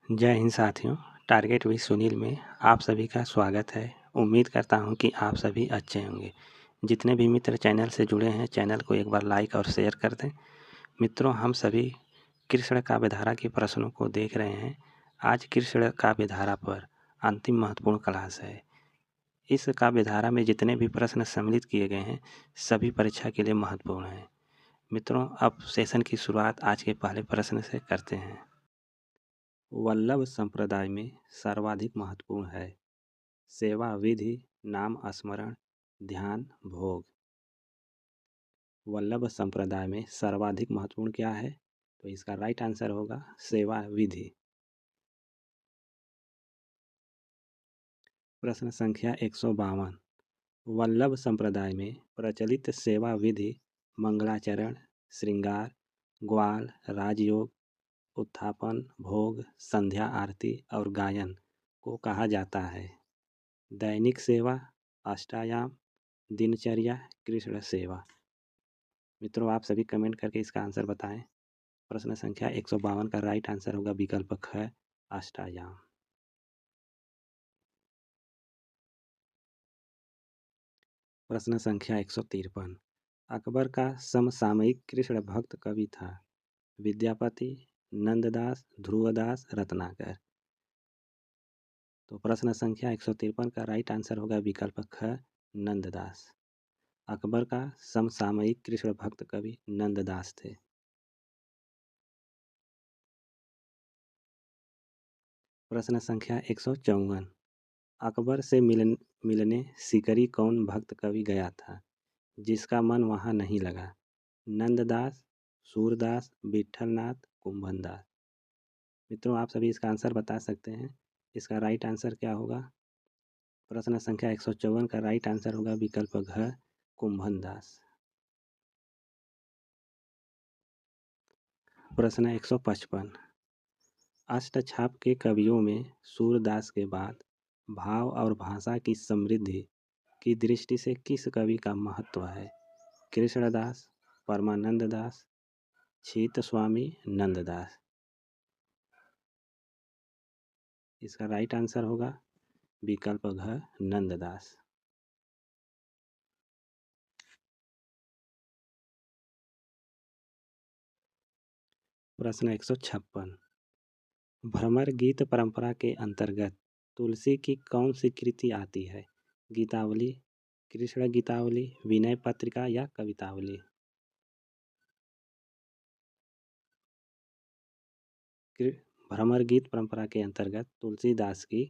जय हिंद साथियों। Target with Sunil में आप सभी का स्वागत है। उम्मीद करता हूं कि आप सभी अच्छे होंगे। जितने भी मित्र चैनल से जुड़े हैं, चैनल को एक बार लाइक और शेयर कर दें। मित्रों, हम सभी कृष्ण काव्यधारा के प्रश्नों को देख रहे हैं। आज कृष्ण काव्यधारा पर अंतिम महत्वपूर्ण क्लास है। इस काव्यधारा में जितने भी प्रश्न सम्मिलित किए गए हैं, सभी परीक्षा के लिए महत्वपूर्ण हैं। मित्रों, अब सेशन की शुरुआत आज के पहले प्रश्न से करते हैं। वल्लभ संप्रदाय में सर्वाधिक महत्वपूर्ण है सेवा, विधि, नाम स्मरण, ध्यान, भोग। वल्लभ संप्रदाय में सर्वाधिक महत्वपूर्ण क्या है? तो इसका राइट आंसर होगा सेवा विधि। प्रश्न संख्या 152। वल्लभ संप्रदाय में प्रचलित सेवा विधि मंगलाचरण, श्रृंगार, ग्वाल, राजयोग, उत्थापन, भोग, संध्या आरती और गायन को कहा जाता है? दैनिक सेवा, अष्टायाम, दिनचर्या, कृष्ण सेवा। मित्रों, आप सभी कमेंट करके इसका आंसर बताएं। प्रश्न संख्या 152 का राइट आंसर होगा विकल्प ख, अष्टायाम। प्रश्न संख्या 153। अकबर का समसामयिक कृष्ण भक्त कवि था? विद्यापति, नंददास, ध्रुवदास, रत्नाकर। तो प्रश्न संख्या 153 का राइट आंसर होगा विकल्प ख, नंददास। अकबर का समसामयिक कृष्ण भक्त कवि नंददास थे। प्रश्न संख्या 154। अकबर से मिलने सिकरी कौन भक्त कवि गया था, जिसका मन वहाँ नहीं लगा? नंददास, सूरदास, विठलनाथ, कुंभनदास। मित्रों, आप सभी इसका आंसर बता सकते हैं। इसका राइट आंसर क्या होगा? प्रश्न संख्या 154 का राइट आंसर होगा विकल्प घ, कुंभनदास। प्रश्न 155। अष्टछाप के कवियों में सूरदास के बाद भाव और भाषा की समृद्धि की दृष्टि से किस कवि का महत्व है? कृष्णदास, परमानंद दास, छीत स्वामी, नंददास। इसका राइट आंसर होगा विकल्प घ, नंददास। प्रश्न 156। भ्रमर गीत परंपरा के अंतर्गत तुलसी की कौन सी कृति आती है? गीतावली, कृष्ण गीतावली, विनय पत्रिका या कवितावली? भ्रमर गीत परंपरा के अंतर्गत तुलसीदास की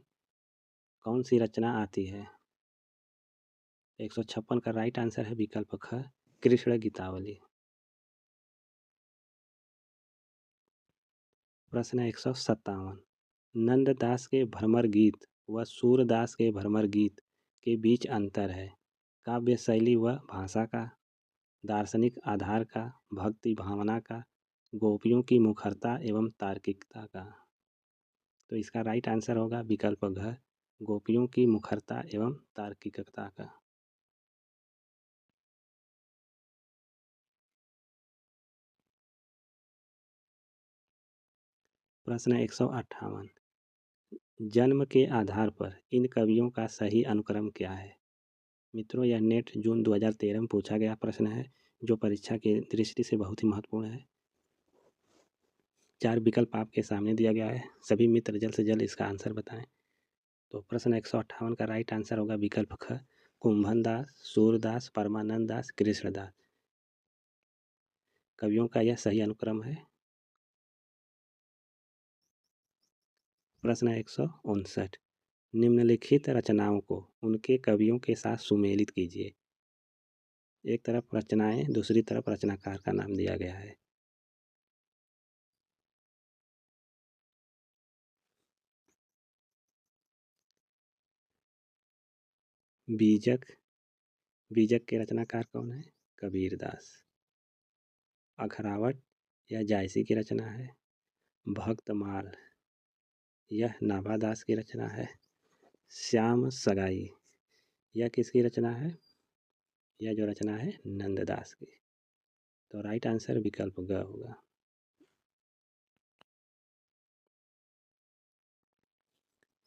कौन सी रचना आती है? 156 का राइट आंसर है विकल्प ख, कृष्ण गीतावली। प्रश्न 157। नंददास के भ्रमर गीत व सूरदास के भ्रमर गीत के बीच अंतर है? काव्य शैली व भाषा का, दार्शनिक आधार का, भक्ति भावना का, गोपियों की मुखरता एवं तार्किकता का। तो इसका राइट आंसर होगा विकल्प घ, गोपियों की मुखरता एवं तार्किकता का। प्रश्न 158। जन्म के आधार पर इन कवियों का सही अनुक्रम क्या है? मित्रों, यह नेट जून 2013 में पूछा गया प्रश्न है, जो परीक्षा की दृष्टि से बहुत ही महत्वपूर्ण है। 4 विकल्प आपके सामने दिया गया है। सभी मित्र जल्द से जल्द इसका आंसर बताएं। तो प्रश्न 158 का राइट आंसर होगा विकल्प ख, कुंभनदास, सूरदास, परमानंद दास, कृष्णदास। कवियों का यह सही अनुक्रम है। प्रश्न 159। निम्नलिखित रचनाओं को उनके कवियों के साथ सुमेलित कीजिए। एक तरफ रचनाएं, दूसरी तरफ रचनाकार का नाम दिया गया है। बीजक, बीजक के रचनाकार कौन है? कबीरदास। अखरावट यह जायसी की रचना है। भक्तमाल यह नाभादास की रचना है। श्याम सगाई यह किसकी रचना है? यह जो रचना है नंददास की। तो राइट आंसर विकल्प ग होगा।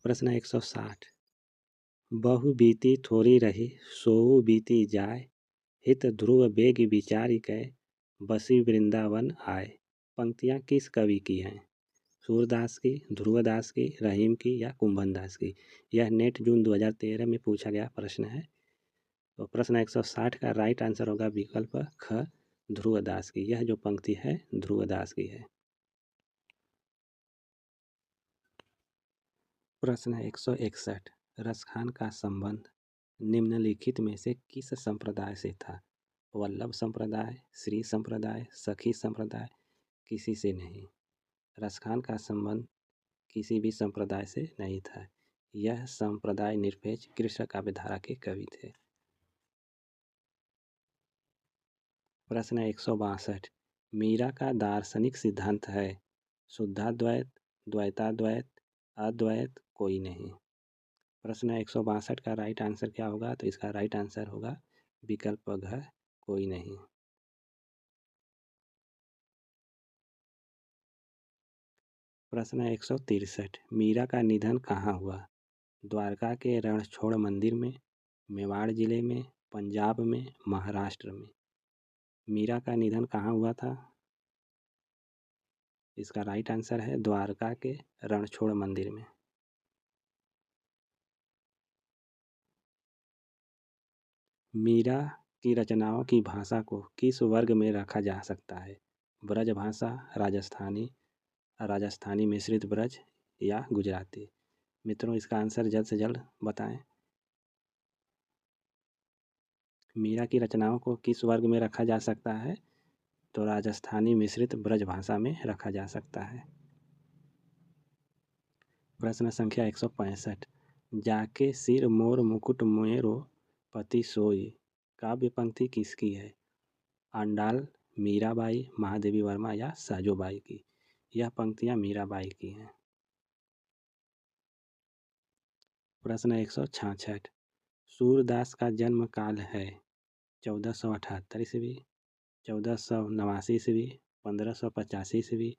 प्रश्न 160। बहु बीती थोड़ी रही सोऊ बीती जाए, हित ध्रुव बेग विचारि कै बसी वृंदावन आए। पंक्तियाँ किस कवि की हैं? सूरदास की, ध्रुवदास की, रहीम की या कुंभन दास की? यह नेट जून 2013 में पूछा गया प्रश्न है। तो प्रश्न 160 का राइट आंसर होगा विकल्प ख, ध्रुवदास की। यह जो पंक्ति है ध्रुवदास की है। प्रश्न 161। रसखान का संबंध निम्नलिखित में से किस संप्रदाय से था? वल्लभ संप्रदाय, श्री संप्रदाय, सखी संप्रदाय, किसी से नहीं। रसखान का संबंध किसी भी संप्रदाय से नहीं था। यह संप्रदाय निरपेक्ष कृष्ण काव्यधारा के कवि थे। प्रश्न 162। मीरा का दार्शनिक सिद्धांत है शुद्धाद्वैत, द्वैताद्वैत, अद्वैत, कोई नहीं। प्रश्न 162 का राइट आंसर क्या होगा? तो इसका राइट आंसर होगा विकल्प घ, कोई नहीं। प्रश्न 163। मीरा का निधन कहाँ हुआ? द्वारका के रणछोड़ मंदिर में, मेवाड़ जिले में, पंजाब में, महाराष्ट्र में। मीरा का निधन कहाँ हुआ था? इसका राइट आंसर है द्वारका के रणछोड़ मंदिर में। मीरा की रचनाओं की भाषा को किस वर्ग में रखा जा सकता है? ब्रज भाषा, राजस्थानी, राजस्थानी मिश्रित ब्रज या गुजराती? मित्रों, इसका आंसर जल्द से जल्द बताएं। मीरा की रचनाओं को किस वर्ग में रखा जा सकता है? तो राजस्थानी मिश्रित ब्रज भाषा में रखा जा सकता है। प्रश्न संख्या 165। जाके सिर मोर मुकुट मेरो पति सोई काव्य पंक्ति किसकी है? आंडाल, मीराबाई, महादेवी वर्मा या साजोबाई की? यह पंक्तियाँ मीराबाई की हैं। प्रश्न 166। सूरदास का जन्म काल है 1478 ईस्वी, 1489 ईस्वी, 1585 ईस्वी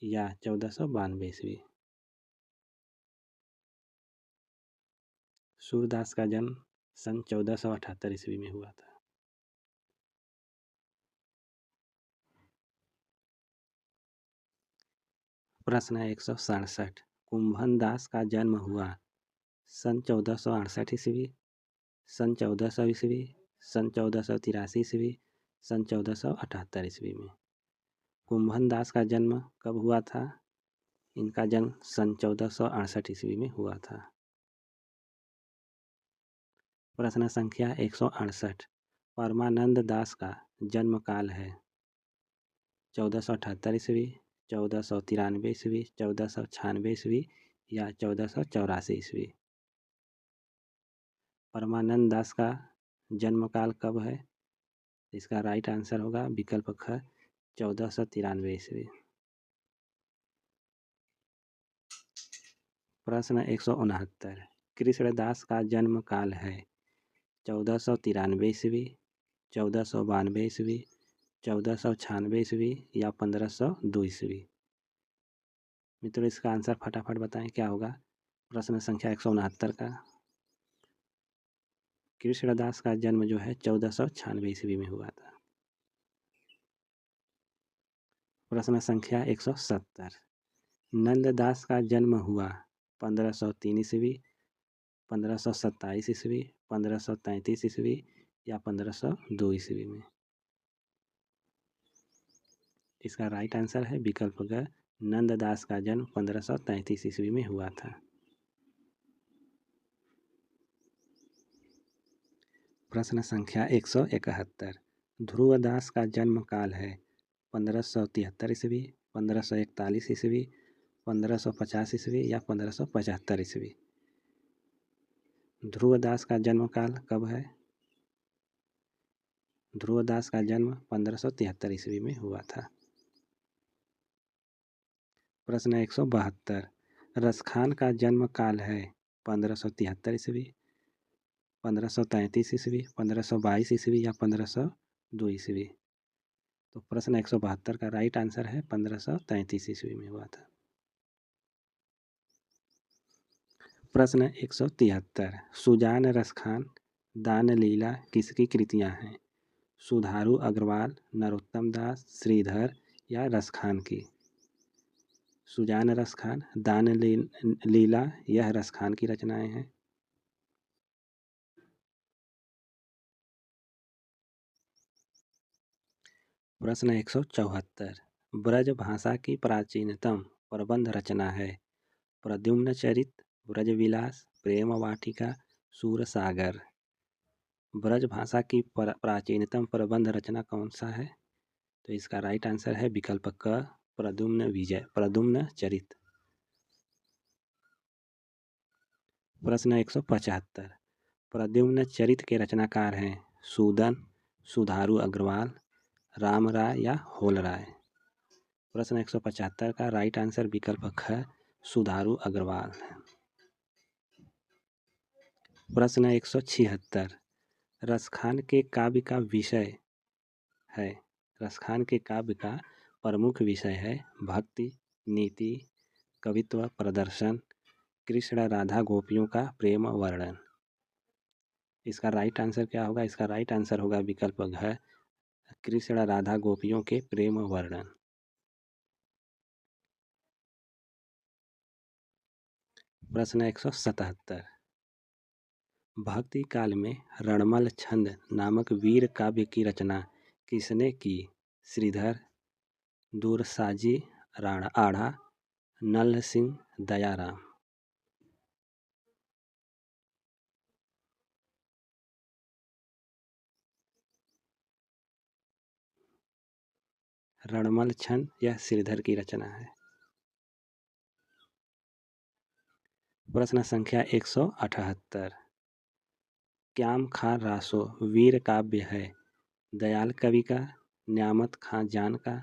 या 1492 ईस्वी? सूरदास का जन्म सन 1478 ईस्वी में हुआ था। प्रश्न 167। कुंभन दास का जन्म हुआ सन 1468 ईस्वी, सन 1400 ईस्वी, सन 1483 ईस्वी, सन 1478 ईस्वी में। कुंभन दास का जन्म कब हुआ था? इनका जन्म सन 1468 ईस्वी में हुआ था। प्रश्न संख्या 168। परमानंद दास का जन्म काल है 1478 ईस्वी, 1493 ईस्वी, 1496 ईस्वी या 1484 ईस्वी? परमानंद दास का जन्म काल कब है? इसका राइट आंसर होगा विकल्प ख, 1493 ईस्वी। प्रश्न 169। कृष्णदास का जन्म काल है 1493 ईस्वी, 1492 ईस्वी, 1496 ईस्वी या 1502 ईस्वी? मित्रों, इसका आंसर फटाफट बताएं क्या होगा? प्रश्न संख्या 169 का कृष्णदास का जन्म जो है 1496 ईस्वी में हुआ था। प्रश्न संख्या 170। नंददास का जन्म हुआ 1503 ईस्वी, 1527 ईस्वी, 1533 ईस्वी या 1502 ईस्वी में? इसका राइट आंसर है विकल्प ग, नंददास का जन्म 1533 ईस्वी में हुआ था। प्रश्न संख्या 171। ध्रुवदास का जन्म काल है 1573 ईस्वी, 1541 ईस्वी, 1550 ईस्वी या 1575 ईस्वी? ध्रुवदास का जन्म काल कब है? ध्रुवदास का जन्म 1573 ईस्वी में हुआ था। प्रश्न 172। रसखान का जन्म काल है 1573 ईस्वी, 1533 ईस्वी, 1522 ईस्वी या 1502 ईस्वी? तो प्रश्न 172 का राइट आंसर है 1533 ईस्वी में हुआ था। प्रश्न 173 सुजान रसखान दान लीला किसकी कृतियाँ हैं? सुधारू अग्रवाल, नरोत्तम दास, श्रीधर या रसखान की? सुजान रसखान दान लीला यह रसखान की रचनाएं हैं। प्रश्न 174 ब्रज भाषा की प्राचीनतम प्रबंध रचना है? प्रद्युम्न चरित, ब्रजविलास, प्रेम वाटिका, सूरसागर। ब्रज भाषा की प्राचीनतम प्रबंध रचना कौन सा है? तो इसका राइट आंसर है विकल्प क प्रद्युम्न चरित। प्रश्न 175 प्रद्युम्न चरित के रचनाकार हैं? सूदन, सुधारू अग्रवाल, राम राय या होल राय? प्रश्न 175 का राइट आंसर विकल्प ख सुधारू अग्रवाल है। प्रश्न 176 रसखान के काव्य का विषय है? रसखान के काव्य का प्रमुख विषय है भक्ति, नीति, कवित्व प्रदर्शन, कृष्ण राधा गोपियों का प्रेम वर्णन। इसका राइट आंसर क्या होगा? इसका राइट आंसर होगा विकल्प घ कृष्ण राधा गोपियों के प्रेम वर्णन। प्रश्न 177 भक्ति काल में रणमल छंद नामक वीर काव्य की रचना किसने की? श्रीधर, दूरसाजी आढ़ा, नल सिंह, दयाराम। रणमल छंद यह श्रीधर की रचना है। प्रश्न संख्या 178 क्याम खां रासो वीर काव्य है? दयाल कवि का, न्यामत खां जान का,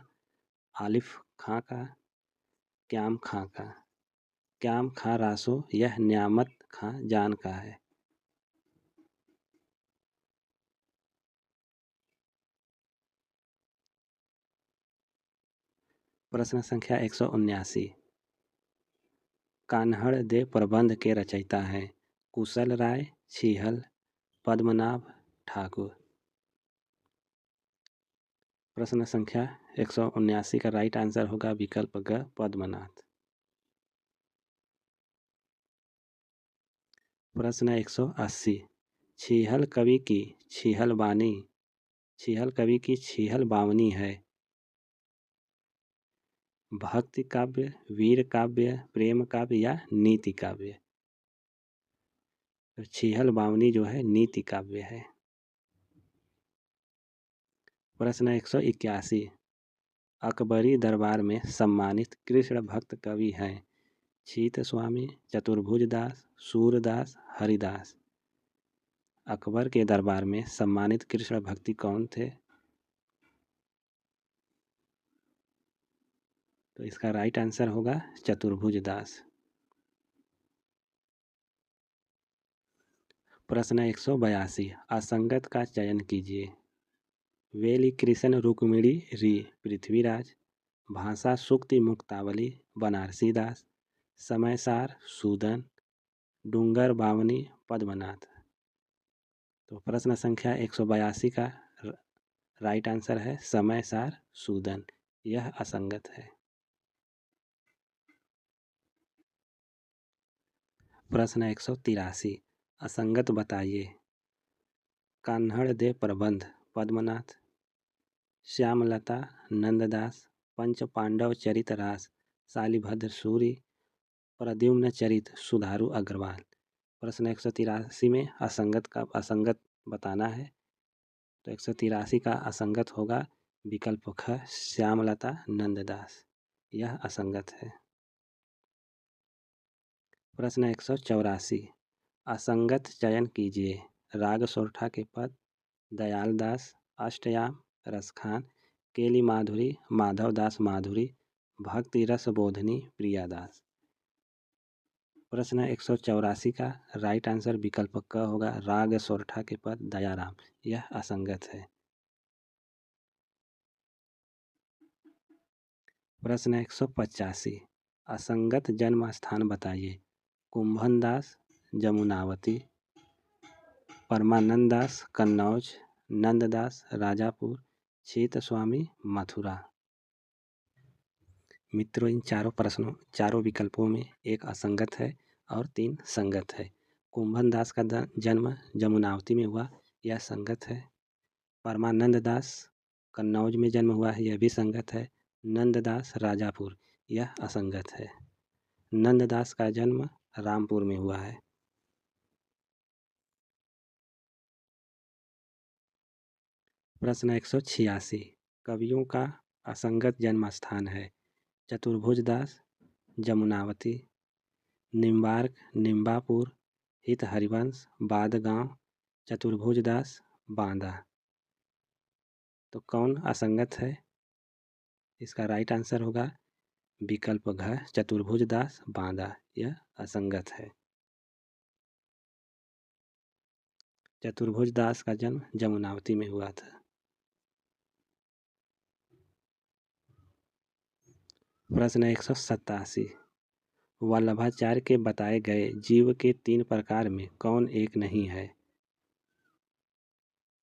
आलिफ खां का, क्याम खां का? क्याम खां रासो यह न्यामत खां जान का है। प्रश्न संख्या 179 कान्हड़ दे प्रबंध के रचयिता हैं? कुशल राय, छीहल, पद्मनाभ, ठाकुर। प्रश्न संख्या 179 का राइट आंसर होगा विकल्प ग पद्मनाथ। प्रश्न 180 छीहल कवि की छीहल बानी छीहल कवि की छीहल बावनी है? भक्ति काव्य, वीर काव्य, प्रेम काव्य या नीति काव्य? तो छीहल बावनी जो है नीति काव्य है। प्रश्न 181 अकबरी दरबार में सम्मानित कृष्ण भक्त कवि हैं? छीत स्वामी, चतुर्भुज दास, सूरदास, हरिदास। अकबर के दरबार में सम्मानित कृष्ण भक्ति कौन थे? तो इसका राइट आंसर होगा चतुर्भुज दास। प्रश्न 182 असंगत का चयन कीजिए। वेली कृष्ण रुक्मिणी री पृथ्वीराज, भाषा सूक्ति मुक्तावली बनारसी दास, समयसार सूदन, डूंगर बावनी पद्मनाथ। तो प्रश्न संख्या 182 का राइट आंसर है समयसार सूदन, यह असंगत है। प्रश्न 183 असंगत बताइए। कान्हड़ दे प्रबंध पद्मनाथ, श्यामलता नंददास, पंच पांडव चरित रास शालिभद्र सूरि, प्रद्युम्न चरित सुधारू अग्रवाल। प्रश्न 183 में असंगत बताना है। तो 183 का असंगत होगा विकल्प ख श्यामलता नंददास, यह असंगत है। प्रश्न 184 असंगत चयन कीजिए। राग सोरठा के पद, दयाल दास, अष्टयाम, रसखान, केली माधुरी, माधव दास माधुरी, भक्ति रस बोधनी, प्रियादास। प्रश्न 184 का राइट आंसर विकल्प क होगा राग सोरठा के पद दयाराम, यह असंगत है। प्रश्न 185 असंगत जन्म स्थान बताइए। कुंभन दास, जमुनावती, परमानंद दास कन्नौज, नंददास राजापुर, चेत स्वामी मथुरा। मित्रों, इन चारों विकल्पों में एक असंगत है और 3 संगत है। कुंभन दास का जन्म जमुनावती में हुआ, यह संगत है। परमानंद दास कन्नौज में जन्म हुआ है, यह भी संगत है। नंददास राजापुर, यह असंगत है। नंददास का जन्म रामपुर में हुआ है। प्रश्न 186, कवियों का असंगत जन्म स्थान है। चतुर्भुज दास जमुनावती, निम्बार्क निम्बापुर, हित हरिवंश बादगांव, चतुर्भुज दास बांदा। तो कौन असंगत है? इसका राइट आंसर होगा विकल्प घ, चतुर्भुज दास बांदा, यह असंगत है। चतुर्भुज दास का जन्म जमुनावती में हुआ था। प्रश्न 187, वल्लभाचार्य के बताए गए जीव के 3 प्रकार में कौन एक नहीं है?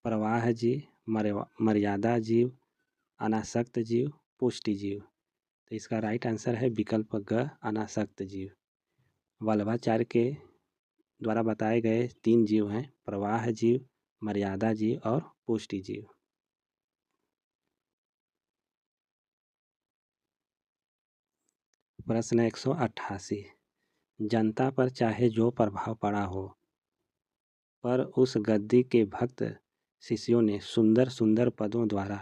प्रवाह जीव, मर्यादा जीव, अनासक्त जीव, पुष्टि जीव। तो इसका राइट आंसर है विकल्प ग, अनासक्त जीव। वल्लभाचार्य के द्वारा बताए गए 3 जीव हैं, प्रवाह जीव, मर्यादा जीव और पुष्टि जीव। प्रश्न 188, जनता पर चाहे जो प्रभाव पड़ा हो, पर उस गद्दी के भक्त शिष्यों ने सुंदर सुंदर पदों द्वारा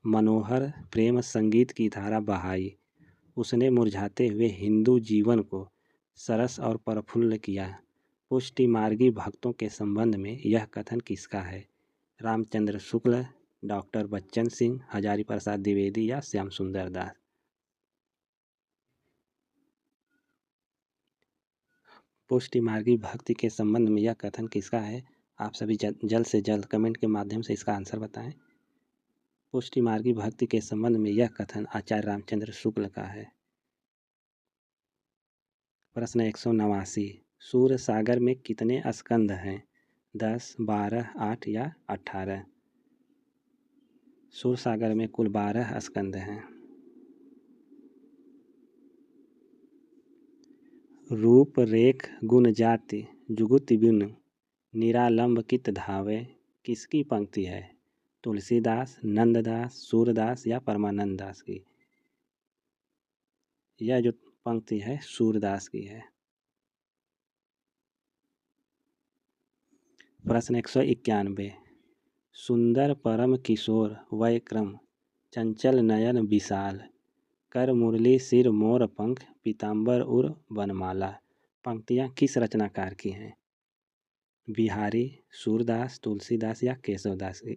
मनोहर प्रेम संगीत की धारा बहाई। उसने मुरझाते हुए हिंदू जीवन को सरस और प्रफुल्ल किया। पुष्टि मार्गी भक्तों के संबंध में यह कथन किसका है? रामचंद्र शुक्ल, डॉक्टर बच्चन सिंह, हजारी प्रसाद द्विवेदी या श्याम सुंदर दास। पुष्टि मार्गी भक्ति के संबंध में यह कथन किसका है? आप सभी जल्द से जल्द कमेंट के माध्यम से इसका आंसर बताएं। पुष्टि मार्गी भक्ति के संबंध में यह कथन आचार्य रामचंद्र शुक्ल का है। प्रश्न 189, सूर्य सागर में कितने स्कंद हैं? 10, 12, 8 या 18? सूर्य सागर में कुल 12 स्कंद हैं। रूप रेख गुण जाति जुगुति बिन निरालंब कित धावे, किसकी पंक्ति है? तुलसीदास, नंददास, सूरदास या परमानंद दास की? यह जो पंक्ति है सूरदास की है। प्रश्न 191, सुंदर परम किशोर वय क्रम चंचल नयन विशाल, कर मुरली सिर मोर पंख पीताम्बर उर बनमाला। पंक्तियाँ किस रचनाकार की हैं? बिहारी, सूरदास, तुलसीदास या केशवदास की?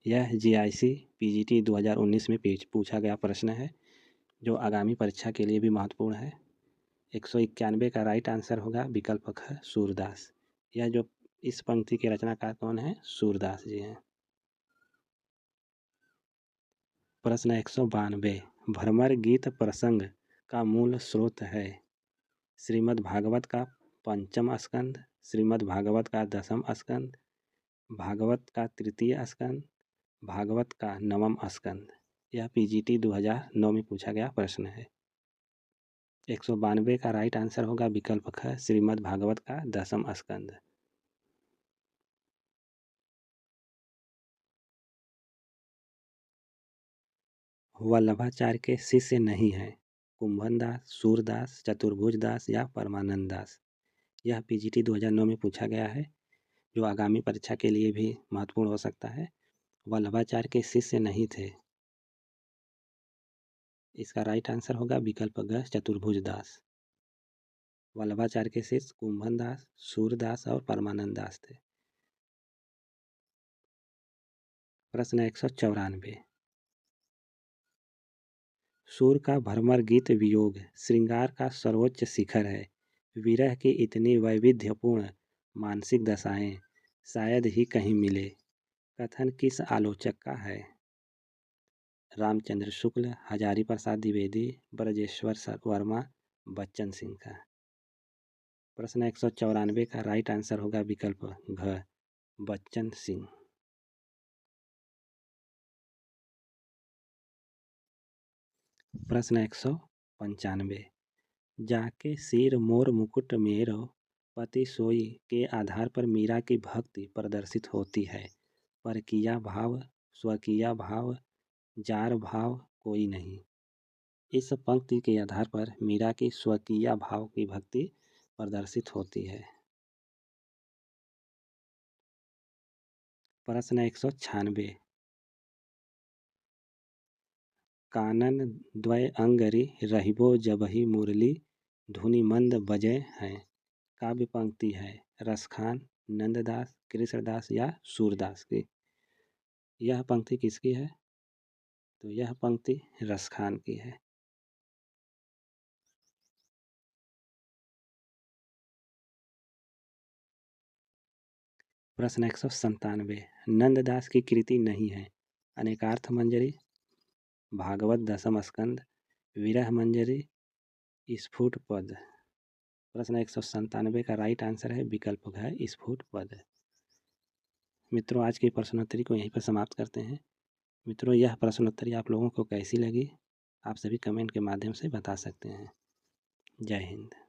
यह GIC PGT 2019 में पूछा गया प्रश्न है, जो आगामी परीक्षा के लिए भी महत्वपूर्ण है। 191 का राइट आंसर होगा विकल्प ख, सूरदास। यह जो इस पंक्ति के रचनाकार कौन है? सूरदास जी हैं। प्रश्न 192, भ्रमर गीत प्रसंग का मूल स्रोत है। श्रीमद् भागवत का 5म स्कंद, श्रीमद् भागवत का 10म स्कंद, भागवत का 3य स्कंद, भागवत का 9म स्कंद। यह PGT 2009 में पूछा गया प्रश्न है। 192 का राइट आंसर होगा विकल्प ख, श्रीमद् भागवत का 10म स्कंद। वल्लभाचार्य के शिष्य नहीं हैं। कुंभन दास, सूरदास, चतुर्भुज दास या परमानंद दास। यह PGT 2009 में पूछा गया है, जो आगामी परीक्षा के लिए भी महत्वपूर्ण हो सकता है। वल्लभाचार्य के शिष्य नहीं थे। इसका राइट आंसर होगा विकल्प ग, चतुर्भुज दास। वल्लभाचार्य के शिष्य कुंभन दास, सूरदास और परमानंद दास थे। प्रश्न 194, सूर का भ्रमर गीत वियोग श्रृंगार का सर्वोच्च शिखर है। विरह की इतनी वैविध्यपूर्ण मानसिक दशाएं शायद ही कहीं मिले। कथन किस आलोचक का है? रामचंद्र शुक्ल, हजारी प्रसाद द्विवेदी, ब्रजेश्वर वर्मा, बच्चन सिंह का? प्रश्न 194 का राइट आंसर होगा विकल्प घ, बच्चन सिंह। प्रश्न 195, जाके सिर मोर मुकुट मेरो, पति सोई के आधार पर मीरा की भक्ति प्रदर्शित होती है। परकिया भाव, स्वकीय भाव, जार भाव कोई नहीं। इस पंक्ति के आधार पर मीरा की स्वकीय भाव की भक्ति प्रदर्शित होती है। प्रश्न 196, कानन द्वय अंगरी रहिबो जबहि मुरली, धुनि मंद बजय हैं। काव्य पंक्ति है रसखान, नंददास, कृष्णदास या सूरदास की। यह पंक्ति किसकी है? तो यह पंक्ति रसखान की है। प्रश्न 197, नंददास की कृति नहीं है। अनेकार्थ मंजरी, भागवत दशम स्कंद, विरह मंजरी, स्फुट पद। प्रश्न 197 का राइट आंसर है विकल्प है स्फुट पद। मित्रों, आज की प्रश्नोत्तरी को यहीं पर समाप्त करते हैं। मित्रों, यह प्रश्नोत्तरी आप लोगों को कैसी लगी, आप सभी कमेंट के माध्यम से बता सकते हैं। जय हिंद।